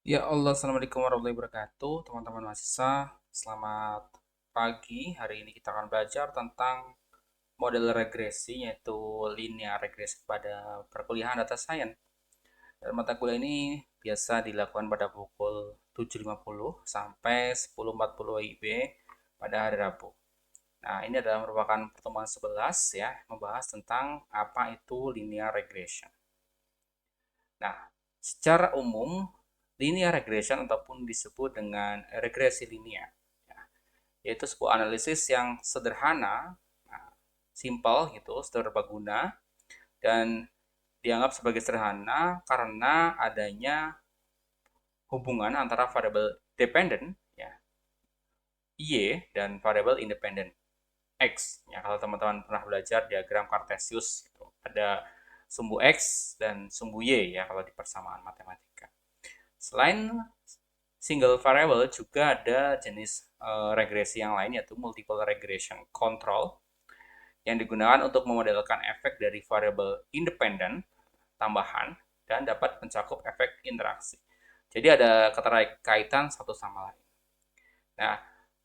Ya Allah, Assalamualaikum warahmatullahi wabarakatuh. Teman-teman mahasiswa, selamat pagi. Hari ini kita akan belajar tentang model regresi, yaitu linear regresi pada perkuliahan data science. Dan mata kuliah ini biasa dilakukan pada pukul 7.50 sampai 10.40 WIB pada hari Rabu. Nah, ini adalah merupakan pertemuan 11 ya, membahas tentang apa itu linear regression. Nah, secara umum, linear regression ataupun disebut dengan regresi linear, ya, yaitu sebuah analisis yang sederhana, nah, simple gitu, serbaguna, dan dianggap sebagai sederhana karena adanya hubungan antara variabel dependent, ya, Y, dan variabel independent, X. Ya, kalau teman-teman pernah belajar diagram Cartesius, gitu, ada sumbu X dan sumbu Y ya kalau di persamaan matematika. Selain single variable juga ada jenis regresi yang lain yaitu multiple regression control yang digunakan untuk memodelkan efek dari variabel independen tambahan dan dapat mencakup efek interaksi. Jadi ada keterkaitan satu sama lain. Nah,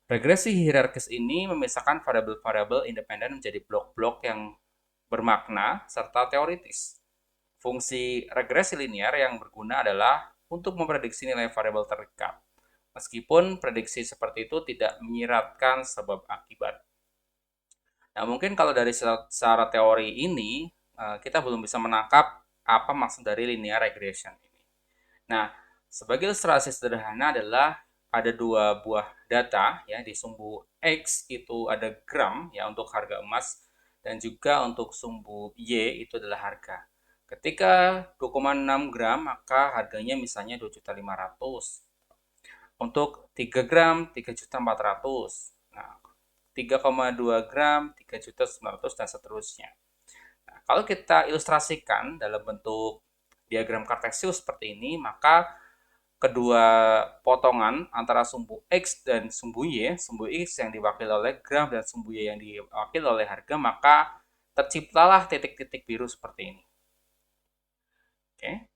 regresi hierarkis ini memisahkan variabel-variabel independen menjadi blok-blok yang bermakna serta teoritis. Fungsi regresi linear yang berguna adalah untuk memprediksi nilai variabel terdekat. Meskipun prediksi seperti itu tidak menyiratkan sebab akibat. Nah, mungkin kalau dari secara teori ini, kita belum bisa menangkap apa maksud dari linear regression ini. Nah, sebagai ilustrasi sederhana adalah ada dua buah data ya di sumbu X itu ada gram ya untuk harga emas dan juga untuk sumbu Y itu adalah harga. Ketika 2,6 gram maka harganya misalnya 2.500.000. Untuk 3 gram 3.400.000. Nah, 3,2 gram 3.900.000 dan seterusnya. Nah, kalau kita ilustrasikan dalam bentuk diagram Cartesius seperti ini, maka kedua potongan antara sumbu X dan sumbu X yang diwakili oleh gram dan sumbu Y yang diwakili oleh harga, maka terciptalah titik-titik biru seperti ini. Oke.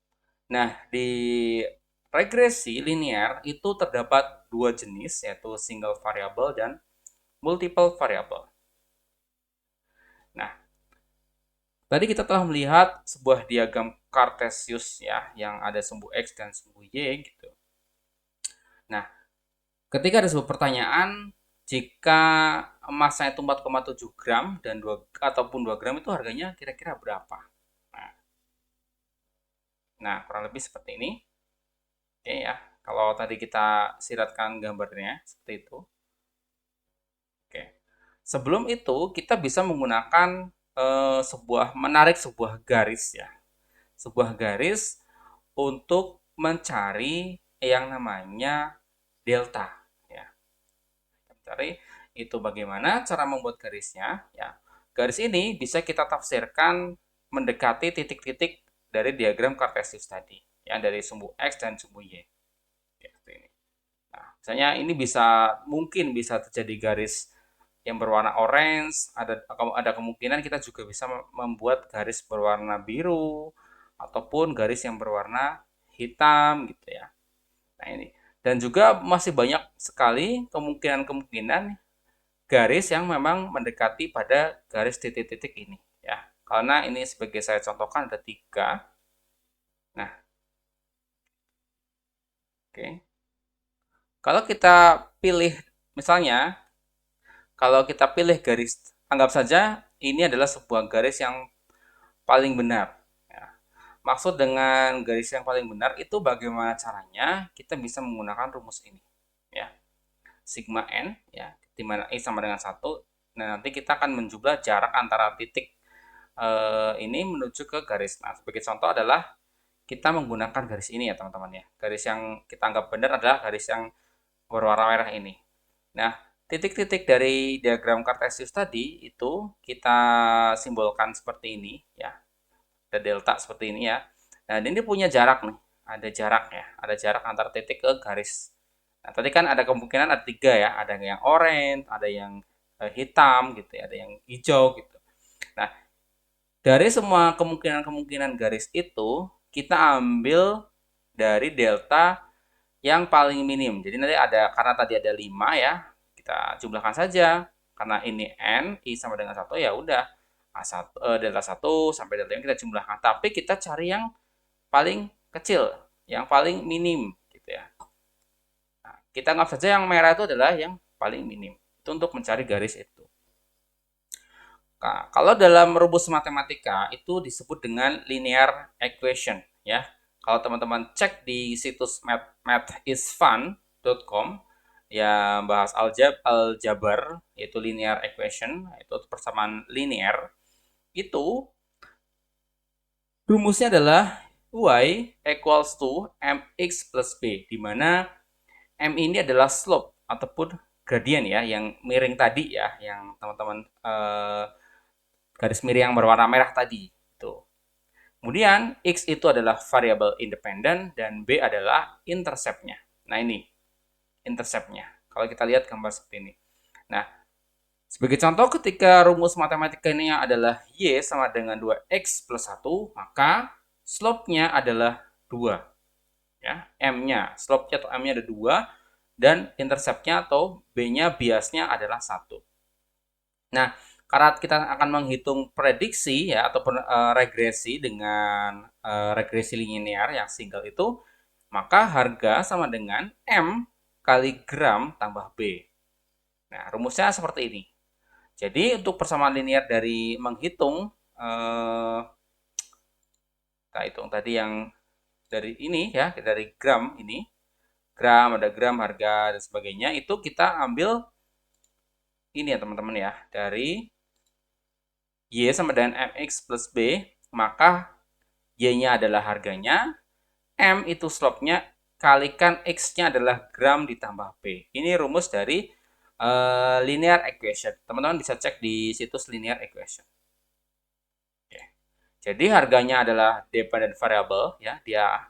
Nah, di regresi linear itu terdapat dua jenis, yaitu single variable dan multiple variable. Nah, tadi kita telah melihat sebuah diagram Cartesius ya, yang ada sumbu X dan sumbu Y gitu. Nah, ketika ada sebuah pertanyaan, jika emasnya itu 4,7 gram dan 2 ataupun 2 gram itu harganya kira-kira berapa? Nah, kurang lebih seperti ini. Oke ya. Kalau tadi kita siratkan gambarnya seperti itu. Oke. Sebelum itu kita bisa menggunakan menarik sebuah garis ya. Sebuah garis untuk mencari yang namanya delta ya. Mencari itu bagaimana cara membuat garisnya ya. Garis ini bisa kita tafsirkan mendekati titik-titik dari diagram Cartesius tadi ya, dari sumbu X dan sumbu Y. Seperti ini. Nah, misalnya ini mungkin bisa terjadi garis yang berwarna orange, ada kemungkinan kita juga bisa membuat garis berwarna biru ataupun garis yang berwarna hitam gitu ya. Nah, ini. Dan juga masih banyak sekali kemungkinan-kemungkinan garis yang memang mendekati pada garis titik-titik ini ya. Karena ini sebagai saya contohkan ada tiga. Nah, oke. Kalau kita pilih misalnya kalau kita pilih garis, anggap saja ini adalah sebuah garis yang paling benar. Ya. Maksud dengan garis yang paling benar itu bagaimana caranya kita bisa menggunakan rumus ini. Ya. Sigma N, ya, di mana I sama dengan 1. Nah, nanti kita akan menjumlah jarak antara titik ini menuju ke garis. Nah, sebagai contoh adalah kita menggunakan garis ini ya teman-teman ya. Garis yang kita anggap benar adalah garis yang berwarna merah ini. Nah, titik-titik dari diagram Cartesius tadi itu kita simbolkan seperti ini ya. Ada delta seperti ini ya. Nah, ini punya jarak nih. Ada jarak ya. Ada jarak antar titik ke garis. Nah, tadi kan ada kemungkinan ada tiga ya. Ada yang orange, ada yang hitam gitu ya, ada yang hijau gitu. Nah, dari semua kemungkinan-kemungkinan garis itu kita ambil dari delta yang paling minim. Jadi nanti ada, karena tadi ada 5 ya, kita jumlahkan saja. Karena ini n, i sama dengan 1, ya udah. Delta 1 sampai delta yang kita jumlahkan. Tapi kita cari yang paling kecil, yang paling minim gitu ya. Nah, kita anggap saja yang merah itu adalah yang paling minim. Itu untuk mencari garis itu. Nah, kalau dalam rumus matematika itu disebut dengan linear equation ya. Kalau teman-teman cek di situs mathisfun.com ya, bahas aljabar yaitu linear equation, itu persamaan linear, itu rumusnya adalah y equals to mx plus b, di mana m ini adalah slope ataupun gradient ya, yang miring tadi ya, yang teman-teman garis miring yang berwarna merah tadi itu. Kemudian x itu adalah variabel independen dan b adalah interceptnya. Nah ini interceptnya. Kalau kita lihat gambar seperti ini. Nah, sebagai contoh, ketika rumus matematika ini adalah y sama dengan 2x plus 1, maka slope-nya adalah 2. Ya, m-nya, slope-nya atau m-nya ada 2, dan intercept-nya atau b-nya biasnya adalah 1. Nah, karena kita akan menghitung prediksi ya ataupun regresi dengan regresi linear yang single itu, maka harga sama dengan m kali gram tambah b. Nah, rumusnya seperti ini. Jadi untuk persamaan linear dari menghitung kita hitung tadi yang dari ini ya, dari gram ini, gram, ada gram, harga dan sebagainya, itu kita ambil ini ya teman-teman ya, dari y sama dengan mx plus b, maka y-nya adalah harganya, m itu slope-nya, kalikan x-nya adalah gram ditambah b. Ini rumus dari linear equation. Teman-teman bisa cek di situs linear equation. Oke. Jadi harganya adalah dependent variable ya, dia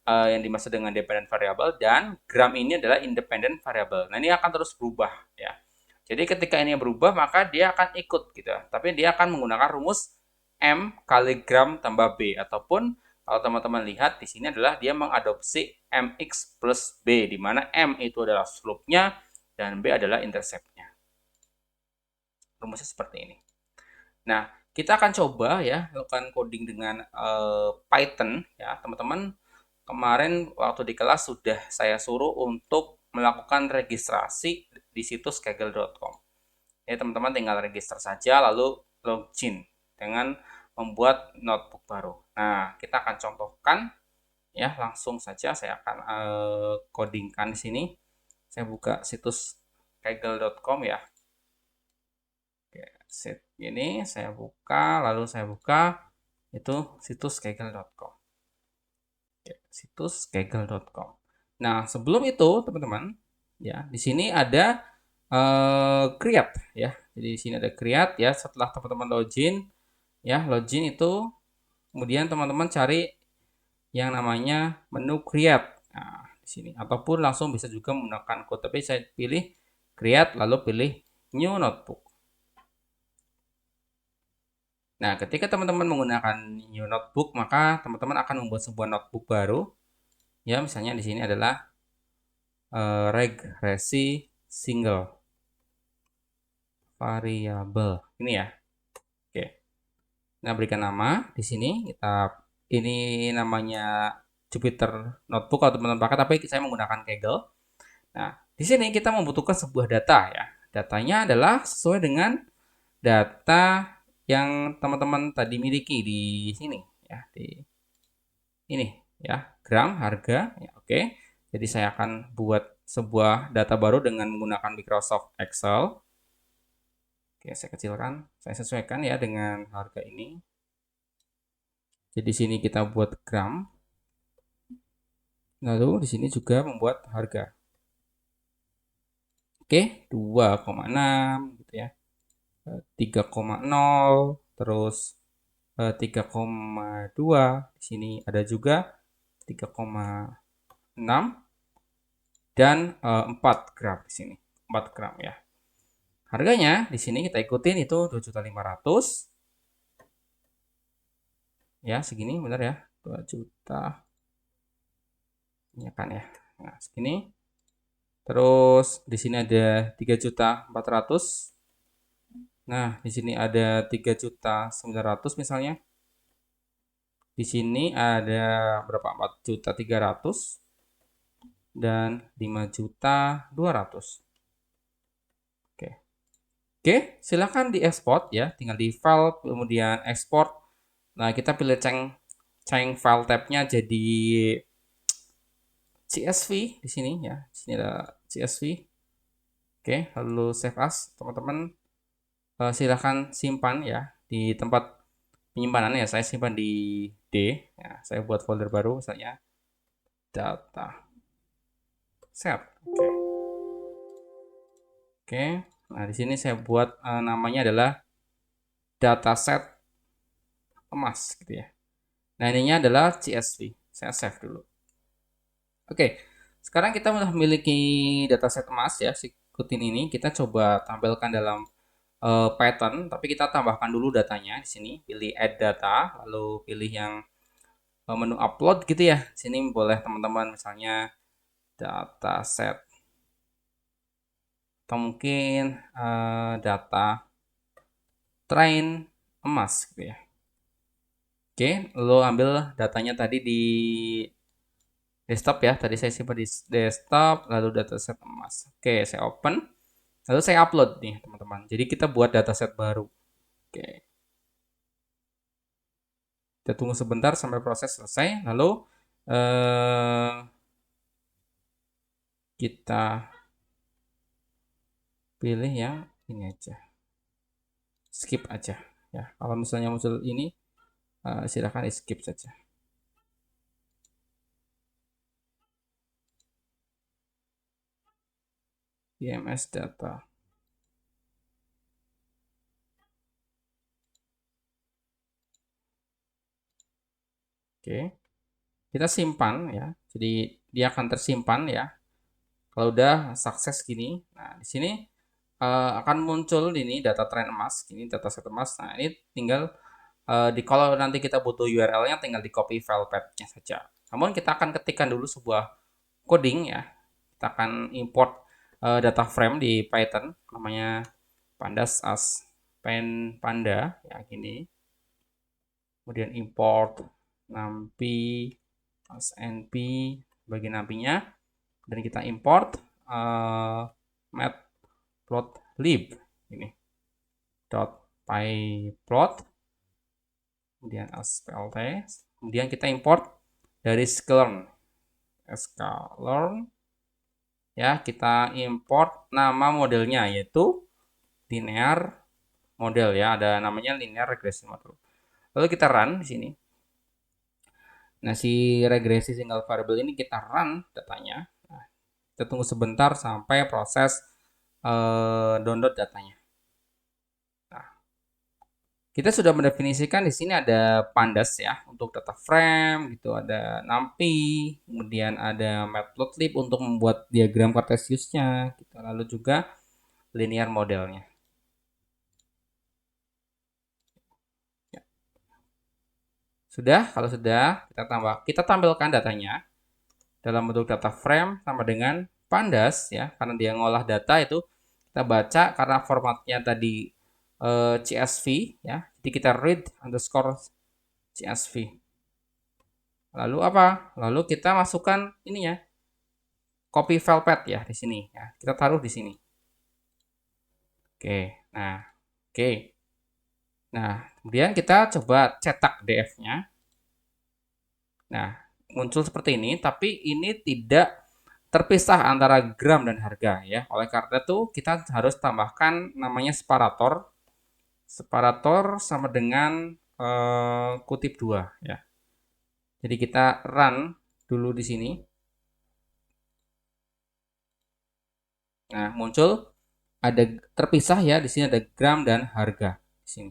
yang dimaksud dengan dependent variable, dan gram ini adalah independent variable. Nah, ini akan terus berubah ya. Jadi ketika ini berubah, maka dia akan ikut gitu. Tapi dia akan menggunakan rumus M kali gram tambah B. Ataupun kalau teman-teman lihat di sini adalah dia mengadopsi MX plus B, di mana M itu adalah slope-nya dan B adalah intercept-nya. Rumusnya seperti ini. Nah, kita akan coba ya lakukan coding dengan Python ya, teman-teman. Kemarin waktu di kelas sudah saya suruh untuk melakukan registrasi di situs kaggle.com. Ya, teman-teman tinggal register saja lalu login dengan membuat notebook baru. Nah, kita akan contohkan ya, langsung saja saya akan codingkan di sini. Saya buka situs kaggle.com ya. Oke, set ini saya buka, lalu saya buka itu situs kaggle.com. Situs kaggle.com. Nah, sebelum itu teman-teman ya, di sini ada create ya. Jadi di sini ada create ya. Setelah teman-teman login ya, login itu kemudian teman-teman cari yang namanya menu create. Nah, di sini ataupun langsung bisa juga menggunakan code, tapi saya pilih create lalu pilih new notebook. Nah, ketika teman-teman menggunakan new notebook, maka teman-teman akan membuat sebuah notebook baru. Ya, misalnya di sini adalah regresi single variable ini ya. Oke. Nah, berikan nama di sini, ini namanya Jupyter Notebook kalau teman-teman pakai, tapi saya menggunakan Kaggle. Nah, di sini kita membutuhkan sebuah data ya. Datanya adalah sesuai dengan data yang teman-teman tadi miliki di sini ya, di ini ya, gram, harga ya, oke. Jadi saya akan buat sebuah data baru dengan menggunakan Microsoft Excel. Oke, saya kecilkan, saya sesuaikan ya dengan harga ini. Jadi di sini kita buat gram. Lalu di sini juga membuat harga. Oke, 2,6 gitu ya. 3,0, terus 3,2. Di sini ada juga 3,6 dan 4 gram di sini. 4 gram ya. Harganya di sini kita ikutin itu 2.500.000. Ya, segini benar ya. 2 juta. Ini kan ya. Nah, segini. Terus di sini ada 3.400.000. Nah, di sini ada 3.900.000 misalnya. Di sini ada berapa? 4.300.000 dan 5.200.000. Oke. Oke, silakan diekspor ya, tinggal di file kemudian ekspor. Nah, kita pilih ceng file tabnya jadi CSV di sini ya. Di sini ada CSV. Oke, lalu save as, teman-teman. Silahkan simpan ya di tempat penyimpanan ya. Saya simpan di D. Ya, saya buat folder baru misalnya data set. Oke. Oke. Nah, di sini saya buat namanya adalah dataset emas gitu ya. Nah, ininya adalah CSV. Saya save dulu. Oke. Sekarang kita sudah memiliki dataset emas ya, si Kutin ini. Kita coba tampilkan dalam Python, tapi kita tambahkan dulu datanya di sini. Pilih add data, lalu pilih yang menu upload gitu ya. Di sini boleh teman-teman misalnya dataset atau mungkin data train emas gitu ya. Oke, lalu ambil datanya tadi di desktop ya. Tadi saya simpan di desktop, lalu dataset emas. Oke, saya open. Lalu saya upload nih, teman-teman. Jadi kita buat dataset baru. Oke. Kita tunggu sebentar sampai proses selesai. Lalu kita pilih yang ini aja. Skip aja ya. Kalau misalnya muncul ini silahkan di skip saja. IMS data. Oke. Kita simpan ya. Jadi dia akan tersimpan ya. Kalau udah sukses gini, nah di sini akan muncul ini data tren emas, ini data set emas. Nah, ini tinggal di kalau nanti kita butuh URL-nya tinggal di copy file path-nya saja. Namun kita akan ketikkan dulu sebuah coding ya. Kita akan import data frame di Python namanya pandas as panda ya gini. Kemudian import numpy as np bagi nampinya dan kita import matplotlib ini .pyplot kemudian splt kemudian kita import dari sklearn ya kita import nama modelnya yaitu linear model ya ada namanya linear regression model lalu kita run di sini. Nah si regresi single variable ini kita run datanya. Nah, kita tunggu sebentar sampai proses download datanya. Kita sudah mendefinisikan di sini ada pandas ya untuk data frame gitu, ada numpy, kemudian ada matplotlib untuk membuat diagram kartesiusnya gitu. Lalu juga linear modelnya. Ya. Sudah, kalau sudah kita tampilkan datanya dalam bentuk data frame sama dengan pandas ya karena dia ngolah data itu kita baca karena formatnya tadi CSV ya. Jadi kita read underscore CSV. Lalu apa? Lalu kita masukkan ini ya. Copy file path ya di sini ya. Kita taruh di sini. Oke. Nah, oke. Nah, kemudian kita coba cetak DF-nya. Nah, muncul seperti ini, tapi ini tidak terpisah antara gram dan harga ya. Oleh karena itu kita harus tambahkan namanya separator. Separator sama dengan kutip 2 ya. Jadi kita run dulu di sini. Nah, muncul ada terpisah ya, di sini ada gram dan harga di sini.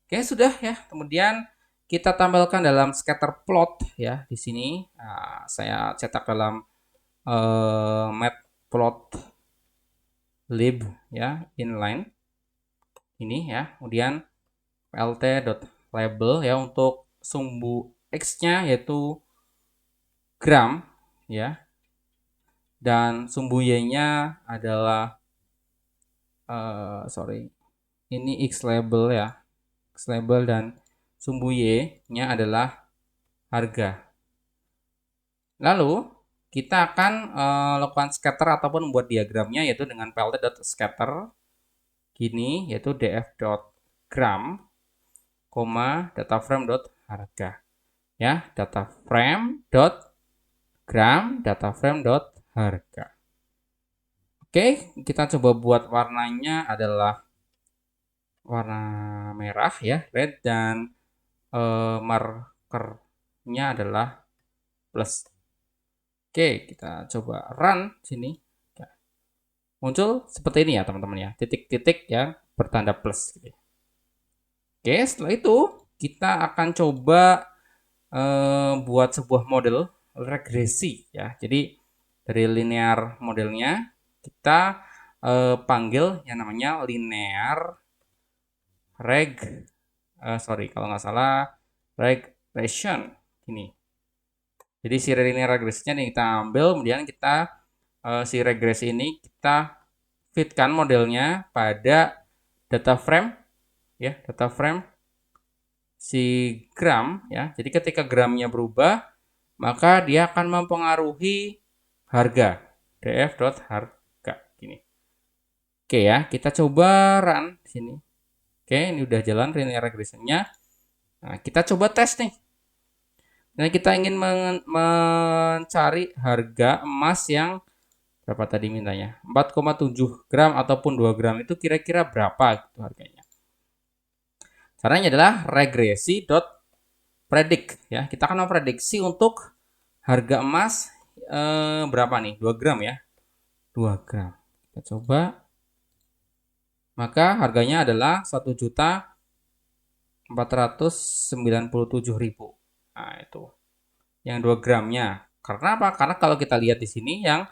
Oke, sudah ya. Kemudian kita tampilkan dalam scatter plot ya di sini. Nah, saya cetak dalam matplotlib ya inline ini ya. Kemudian plt.label ya untuk sumbu x-nya yaitu gram ya. dan sumbu Y-nya adalah ini X label ya, X label, dan sumbu Y-nya adalah harga. Lalu kita akan lakukan scatter ataupun membuat diagramnya, yaitu dengan plt.scatter gini, yaitu df.gram, dataframe.harga ya, dataframe.gram, dataframe.harga. Oke, kita coba buat warnanya adalah warna merah ya, red, dan markernya adalah plus. Oke, kita coba run sini. Muncul seperti ini ya teman-teman ya, titik-titik yang bertanda plus gitu. Oke, setelah itu kita akan coba buat sebuah model regresi ya. Jadi dari linear modelnya kita panggil yang namanya linear kalau nggak salah regression ini. Jadi si linear regresinya nih kita ambil, kemudian kita si regresi ini kita fitkan modelnya pada data frame ya, data frame si gram ya. Jadi ketika gramnya berubah, maka dia akan mempengaruhi harga df.harga gini. Oke ya, kita coba run di sini. Oke, ini udah jalan linear regressionnya. Nah, kita coba tes nih. Nah, kita ingin mencari harga emas yang berapa tadi mintanya? 4,7 gram ataupun 2 gram, itu kira-kira berapa gitu harganya. Caranya adalah regresi.predict ya. Kita akan memprediksi untuk harga emas berapa nih? 2 gram ya. 2 gram. Kita coba. Maka harganya adalah 1.497.000. Nah, itu yang 2 gramnya. Karena apa? Karena kalau kita lihat di sini yang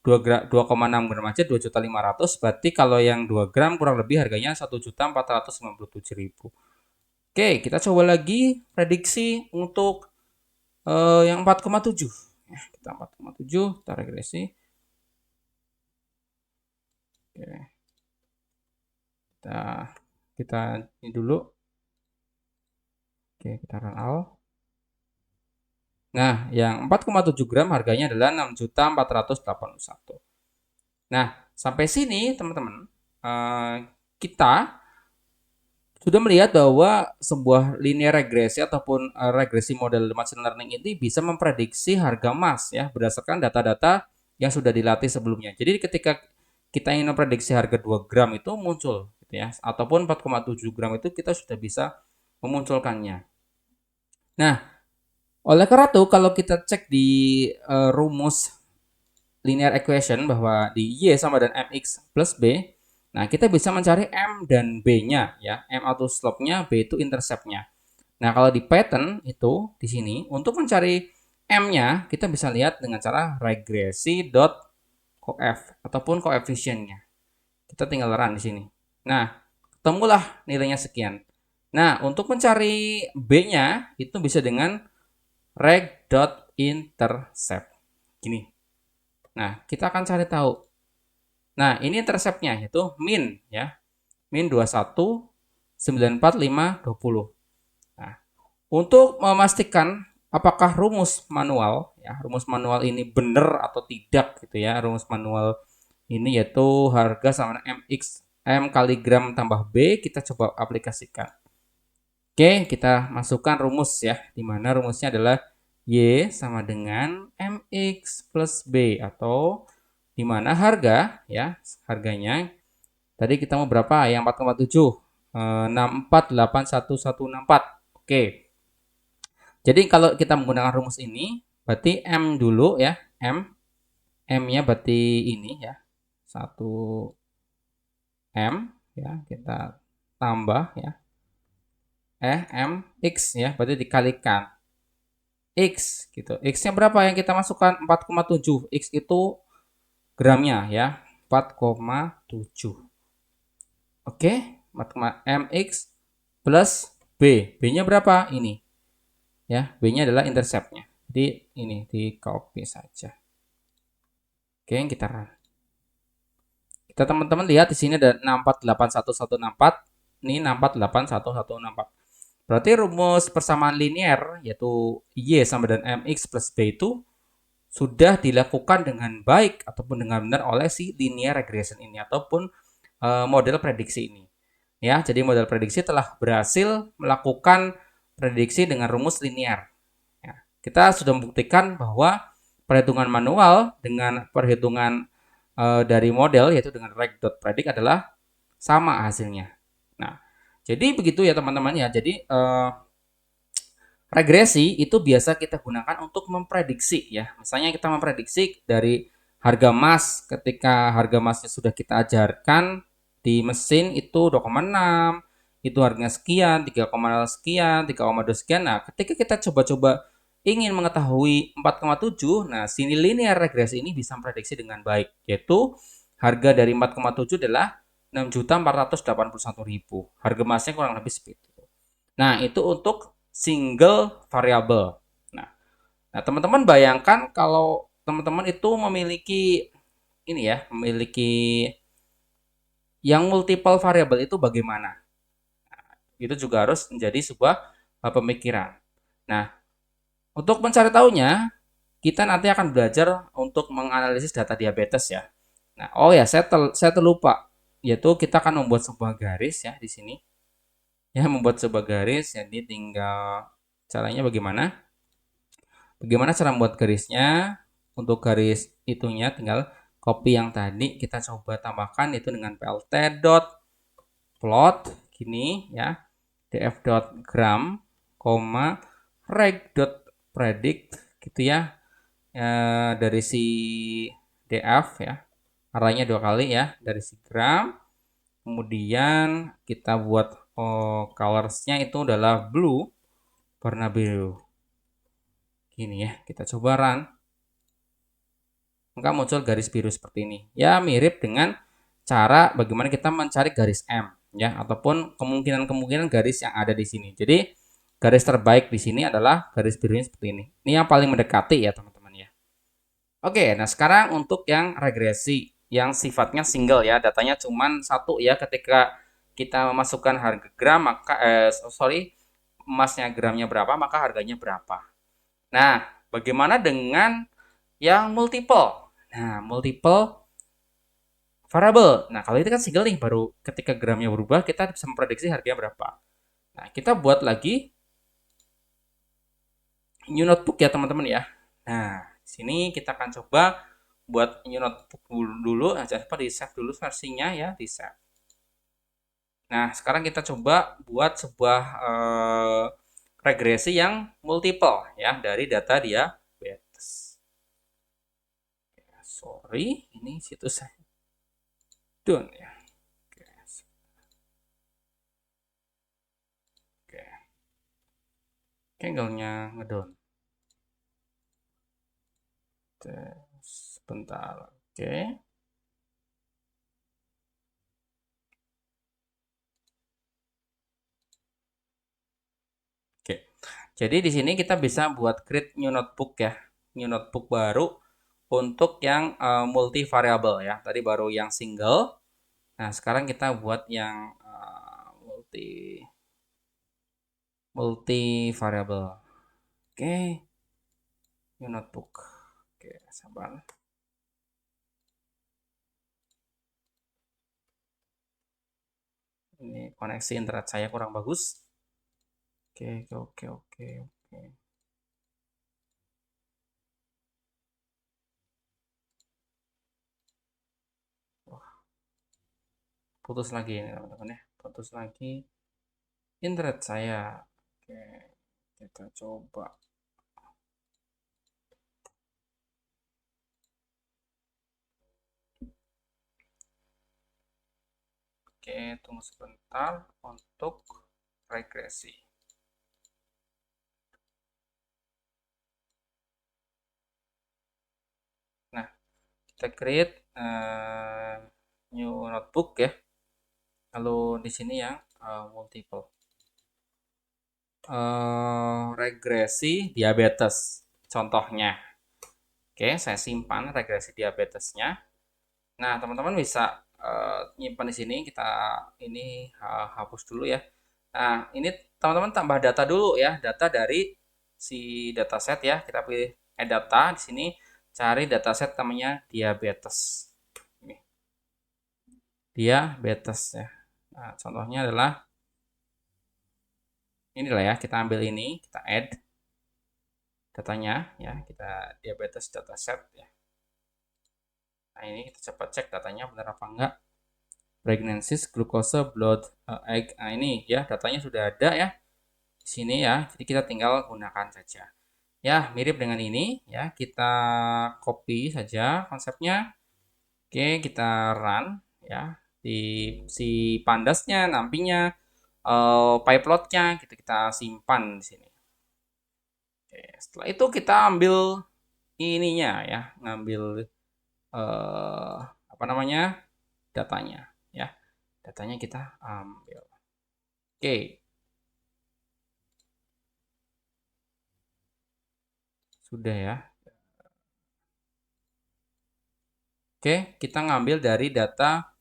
2,6 gram aja 2.500.000, berarti kalau yang 2 gram kurang lebih harganya 1.497.000. Oke, kita coba lagi prediksi untuk yang 4,7. Ya, kita 4,7, kita regresi. Oke. Kita ini dulu. Oke, kita run all. Nah, yang 4,7 gram harganya adalah 6.481. Nah, sampai sini teman-teman, kita sudah melihat bahwa sebuah linear regresi ataupun regresi model machine learning ini bisa memprediksi harga emas ya berdasarkan data-data yang sudah dilatih sebelumnya. Jadi ketika kita ingin memprediksi harga 2 gram itu muncul gitu ya, ataupun 4,7 gram itu kita sudah bisa memunculkannya. Nah, oleh karena itu kalau kita cek di rumus linear equation bahwa di Y sama dengan mx plus b, nah kita bisa mencari M dan B-nya ya. M atau slope-nya, B itu intercept-nya. Nah, kalau di Python itu di sini untuk mencari M-nya kita bisa lihat dengan cara regresi.coef ataupun koefisiennya. Kita tinggal run di sini. Nah, ketemulah nilainya sekian. Nah, untuk mencari B-nya itu bisa dengan reg.intercept. Gini. Nah, kita akan cari tahu. Nah, ini intercept-nya yaitu min ya. Min 21 94 5 20. Nah, untuk memastikan apakah rumus manual ini benar atau tidak gitu ya. Rumus manual ini yaitu harga sama mx m kali gram tambah b, kita coba aplikasikan. Oke, kita masukkan rumus ya, di mana rumusnya adalah Y sama dengan mx plus b, atau di mana harga ya, harganya tadi kita mau berapa? Yang 4,7, 648164. Oke. Jadi kalau kita menggunakan rumus ini berarti M dulu ya, M-nya berarti ini ya. 1 M ya, kita tambah ya. MX ya, berarti dikalikan X gitu. X-nya berapa yang kita masukkan? 4,7. X itu gramnya ya, 4,7. Oke, MX plus B. B-nya berapa? Ini. Ya, B-nya adalah intercept-nya. Jadi ini di copy saja. Oke, kita teman-teman lihat di sini ada 6481164. Ini 6481164. Berarti rumus persamaan linear yaitu Y sama dengan MX plus B itu sudah dilakukan dengan baik ataupun dengan benar oleh si linear regression ini ataupun model prediksi ini. Ya, jadi model prediksi telah berhasil melakukan prediksi dengan rumus linear. Ya, kita sudah membuktikan bahwa perhitungan manual dengan perhitungan dari model yaitu dengan reg.predict adalah sama hasilnya. Nah, jadi begitu ya teman-teman ya. Jadi regresi itu biasa kita gunakan untuk memprediksi ya. Misalnya kita memprediksi dari harga emas ketika harga emasnya sudah kita ajarkan di mesin itu 2,6, itu harganya sekian, 3,0 sekian, 3,2 sekian. Nah, ketika kita coba-coba ingin mengetahui 4,7, nah sini linear regresi ini bisa memprediksi dengan baik, yaitu harga dari 4,7 adalah 6.481.000. Harga emasnya kurang lebih seperti itu. Nah, itu untuk single variable. Nah, teman-teman bayangkan kalau teman-teman itu memiliki ini ya, memiliki yang multiple variable itu bagaimana? Itu juga harus menjadi sebuah pemikiran. Nah, untuk mencari tahunya, kita nanti akan belajar untuk menganalisis data diabetes ya. Nah, oh ya, saya terlupa, yaitu kita akan membuat sebuah garis ya di sini. Ya, membuat sebuah garis, jadi tinggal caranya bagaimana? Bagaimana cara membuat garisnya? Untuk garis itunya tinggal copy yang tadi kita coba tambahkan itu dengan plt dot plot gini ya, df dot gram, reg dot predict gitu ya, dari si df ya, arahnya 2 kali ya dari si gram, kemudian kita buat colorsnya itu adalah blue, warna biru gini ya, kita coba run, maka muncul garis biru seperti ini. Ya, mirip dengan cara bagaimana kita mencari garis M ya, ataupun kemungkinan-kemungkinan garis yang ada di sini. Jadi, garis terbaik di sini adalah garis birunya seperti ini. Ini yang paling mendekati ya, teman-teman ya. Oke, nah sekarang untuk yang regresi yang sifatnya single ya, datanya cuma satu ya, ketika kita memasukkan harga gram maka emasnya gramnya berapa maka harganya berapa. Nah, bagaimana dengan yang multiple? Nah, multiple variable. Nah, kalau itu kan single nih, baru ketika gramnya berubah kita bisa memprediksi harganya berapa. Nah, kita buat lagi new notebook ya teman-teman ya. Nah, di sini kita akan coba buat new notebook dulu. Nah, jangan lupa di save dulu versinya ya, di save. Nah, sekarang kita coba buat sebuah regresi yang multiple ya dari data diabetes. Sorry, ini situs saya down ya. Oke, oke. Angle-nya ngedown. Sebentar. Oke. Oke. Jadi di sini kita bisa buat create new notebook ya. New notebook baru untuk yang multi variable ya. Tadi baru yang single. Nah, sekarang kita buat yang multi variable. Oke. New notebook. Oke, sabar. Ini koneksi internet saya kurang bagus. Oke, oke, oke, oke. Wah, putus lagi ini teman-teman ya. Putus lagi internet saya. Oke, kita coba. Oke, tunggu sebentar untuk regresi. Nah, kita create new notebook ya. Lalu di sini yang multiple regresi diabetes contohnya. Oke, saya simpan regresi diabetesnya. Nah, teman-teman bisa nyimpan di sini. Kita ini hapus dulu ya. Nah, ini teman-teman tambah data dulu ya, data dari si dataset ya. Kita pilih data di sini, cari dataset namanya diabetes. Ini diabetes ya. Nah, contohnya adalah inilah ya, kita ambil ini, kita add datanya ya, kita diabetes dataset ya. Nah, ini kita coba cek datanya benar apa enggak. Pregnancies, glucose, blood, egg. Nah, ini ya datanya sudah ada ya di sini ya. Jadi kita tinggal gunakan saja. Ya, mirip dengan ini ya. Kita copy saja konsepnya. Oke, kita run ya. Di si pandasnya, nampinya, pyplotnya gitu kita simpan di sini. Oke, setelah itu kita ambil ininya ya, ngambil apa namanya? Datanya ya. Datanya kita ambil. Oke, sudah ya. Oke, kita ngambil dari data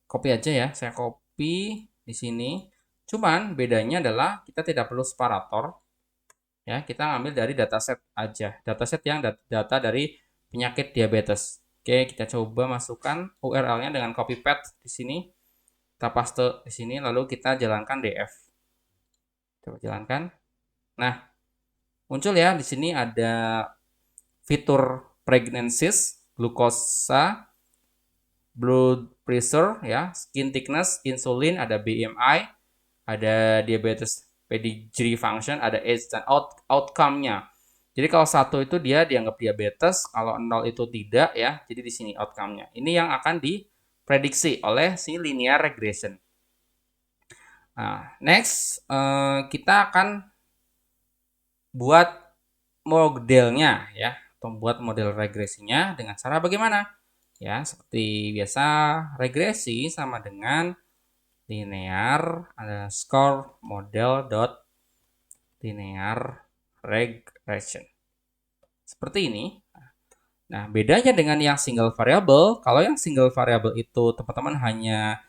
copy aja ya. Saya copy di sini. Cuman bedanya adalah kita tidak perlu separator ya. Kita ngambil dari dataset aja. Dataset yang data dari penyakit diabetes. Oke, kita coba masukkan URL-nya dengan copy paste di sini. Kita paste di sini lalu kita jalankan DF. Coba jalankan. Nah, muncul ya di sini ada fitur pregnancies, glukosa, blood pressure ya, skin thickness, insulin, ada BMI, ada diabetes pedigree function, ada age dan outcome-nya. Jadi kalau satu itu dia dianggap diabetes, kalau nol itu tidak ya. Jadi di sini outcome-nya. Ini yang akan diprediksi oleh si linear regression. Nah, next kita akan buat modelnya ya, atau buat model regresinya dengan cara bagaimana? Ya, seperti biasa regresi sama dengan linear underscore model dot linear regression. Seperti ini. Nah, bedanya dengan yang single variable, kalau yang single variable itu teman-teman hanya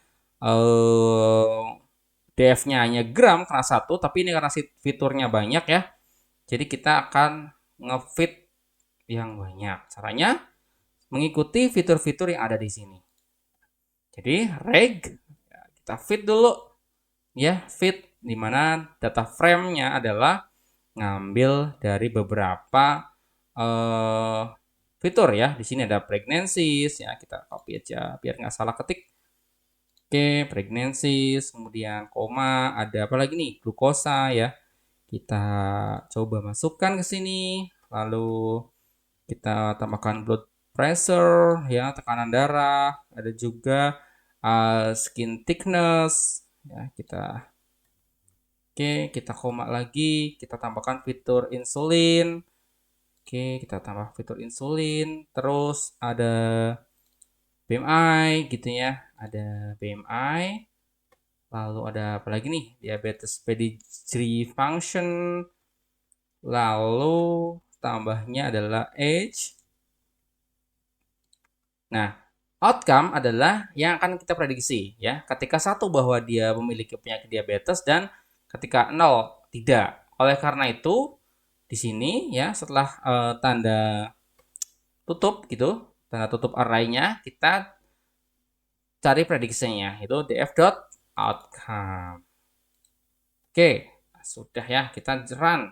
df-nya hanya gram karena satu, tapi ini karena fiturnya banyak ya. Jadi kita akan ngefit yang banyak. Caranya mengikuti fitur-fitur yang ada di sini. Jadi reg kita fit dulu ya, fit di mana data frame-nya adalah ngambil dari beberapa fitur ya. Di sini ada pregnancies ya, kita copy aja biar nggak salah ketik. Oke, pregnancies, kemudian koma, ada apa lagi nih? Glukosa ya. Kita coba masukkan ke sini, lalu kita tambahkan blood pressure ya, tekanan darah, ada juga skin thickness ya, kita koma lagi, kita tambahkan fitur insulin. Oke, kita tambah fitur insulin, terus ada BMI gitu ya, ada BMI, lalu ada apa lagi nih, diabetes pedigree function, lalu tambahnya adalah age. Nah, outcome adalah yang akan kita prediksi ya, ketika satu bahwa dia memiliki penyakit diabetes dan ketika nol tidak. Oleh karena itu di sini ya, setelah tanda tutup gitu, tanda tutup array-nya, kita cari prediksinya, itu df.outcome. Oke, sudah ya, kita run.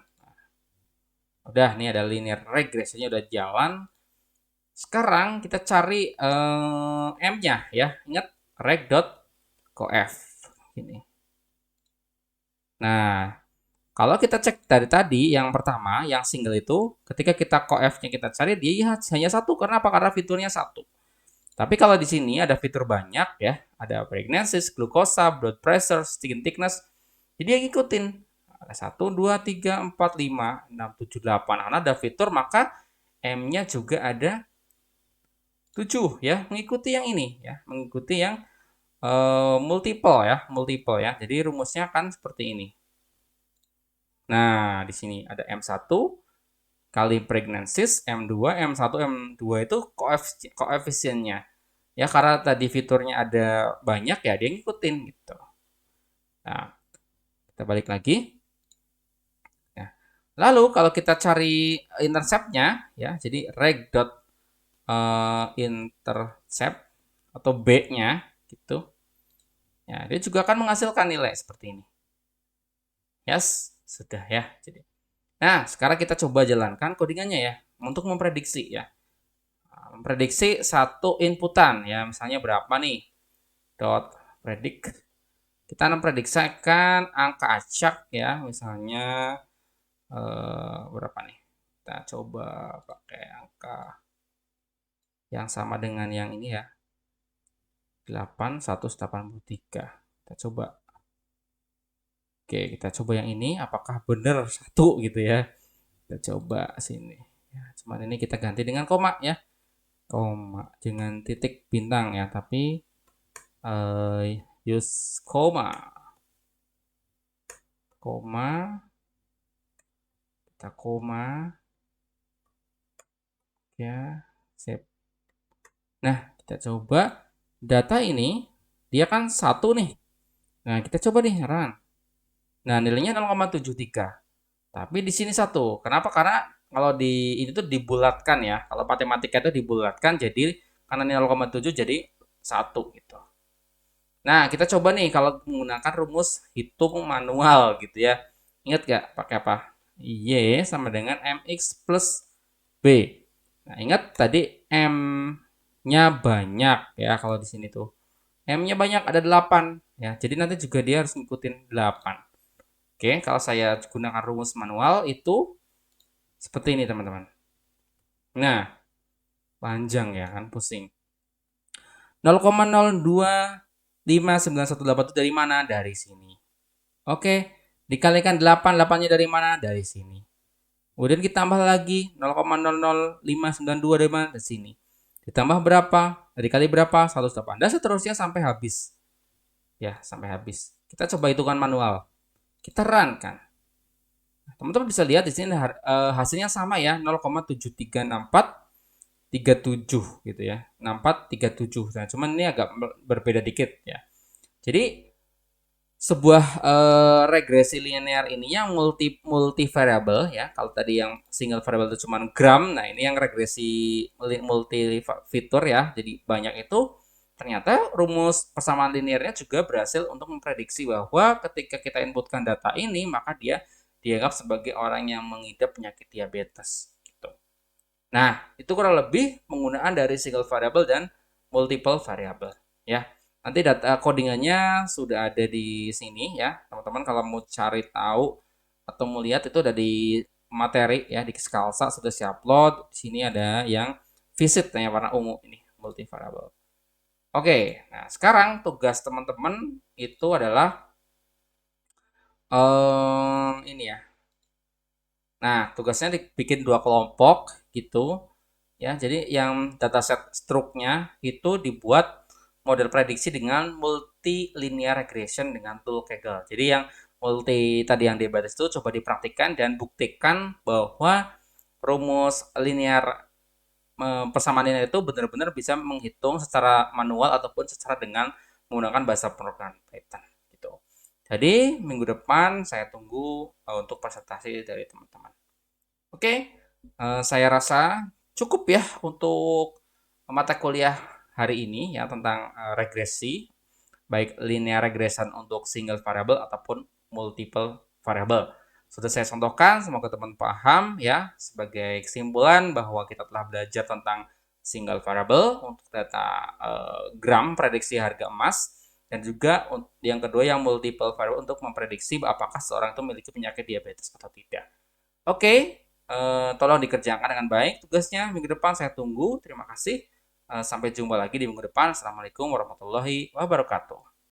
Udah, nih ada linear regresinya udah jalan. Sekarang kita cari m-nya ya. Ingat reg.coef ini. Nah, kalau kita cek dari tadi yang pertama, yang single itu, ketika kita coef-nya kita cari dia hanya satu. Karena apa? Karena fiturnya satu. Tapi kalau di sini ada fitur banyak ya, ada pregnancies, glukosa, blood pressure, skin thickness. Jadi yang ngikutin. Ada 1, 2, 3, 4, 5, 6, 7, 8. Karena ada fitur maka M-nya juga ada 7 ya, mengikuti yang ini ya, mengikuti yang multiple ya. Jadi rumusnya kan seperti ini. Nah, di sini ada M1, kali pregnancies M2, M1, M2 itu koefisiennya. Ya karena tadi fiturnya ada banyak ya dia ngikutin gitu. Nah, kita balik lagi. Ya. Lalu kalau kita cari intercept-nya ya, jadi reg dot intercept atau B-nya gitu. Ya, dia juga akan menghasilkan nilai seperti ini. Yes, sudah ya. Jadi, nah, sekarang kita coba jalankan codingannya ya untuk memprediksi ya. Memprediksi satu inputan ya, misalnya berapa nih? Dot predict. Kita memprediksikan angka acak ya, misalnya berapa nih? Kita coba pakai angka yang sama dengan yang ini ya. 8183. Kita coba. Oke, kita coba yang ini apakah benar satu gitu ya. Kita coba sini. Ya, cuman ini kita ganti dengan koma ya. Koma dengan titik bintang ya, tapi use koma. Koma. Kita koma. Ya, save. Nah, kita coba data ini dia kan satu nih. Nah, kita coba nih run. Nah, nilainya 0,73. Tapi di sini satu. Kenapa? Karena kalau di ini tuh dibulatkan ya. Kalau matematika itu dibulatkan jadi karena ini 0,7 jadi satu gitu. Nah, kita coba nih kalau menggunakan rumus hitung manual gitu ya. Ingat gak pakai apa? Y sama dengan MX plus B. Nah, ingat tadi M-nya banyak ya kalau di sini tuh. M-nya banyak ada 8 ya. Jadi nanti juga dia harus ngikutin 8. Oke, kalau saya gunakan rumus manual itu seperti ini teman-teman. Nah, panjang ya kan, pusing. 0,025918 itu dari mana? Dari sini. Oke, dikalikan 8, 8-nya dari mana? Dari sini. Kemudian kita tambah lagi 0,00592 dari mana? Dari sini. Ditambah berapa? Dikali berapa? 108. Dan seterusnya sampai habis. Ya, sampai habis. Kita coba hitungan manual. Kita run kan. Teman-teman bisa lihat di sini hasilnya sama ya, 0,736437 gitu ya. 6437. Nah, cuman ini agak berbeda dikit ya. Jadi sebuah regresi linear ini yang multi variable ya. Kalau tadi yang single variable itu cuma gram, nah ini yang regresi multi fitur ya. Jadi banyak itu ternyata rumus persamaan linearnya juga berhasil untuk memprediksi bahwa ketika kita inputkan data ini maka dia dianggap sebagai orang yang mengidap penyakit diabetes gitu. Nah, itu kurang lebih penggunaan dari single variable dan multiple variable ya. Nanti data codingannya sudah ada di sini ya. Teman-teman kalau mau cari tahu atau mau lihat itu ada di materi ya di Scalsa sudah upload. Di sini ada yang visit yang warna ungu ini multi variable. Oke, nah sekarang tugas teman-teman itu adalah ini ya. Nah, tugasnya dibikin 2 kelompok gitu ya. Jadi yang dataset struknya itu dibuat model prediksi dengan multi linear regression dengan tool Kaggle. Jadi yang multi tadi yang dibahas itu coba dipraktikkan dan buktikan bahwa rumus linear persamaan linear itu benar-benar bisa menghitung secara manual ataupun secara dengan menggunakan bahasa pemrograman Python gitu. Jadi minggu depan saya tunggu untuk presentasi dari teman-teman. Oke, saya rasa cukup ya untuk mata kuliah hari ini ya tentang regresi, baik linear regression untuk single variable ataupun multiple variable. Sudah saya contohkan, semoga teman paham ya. Sebagai kesimpulan bahwa kita telah belajar tentang single variable untuk data gram prediksi harga emas dan juga yang kedua yang multiple variable untuk memprediksi apakah seorang itu memiliki penyakit diabetes atau tidak. Oke, tolong dikerjakan dengan baik tugasnya. Minggu depan saya tunggu. Terima kasih. Sampai jumpa lagi di minggu depan. Assalamualaikum warahmatullahi wabarakatuh.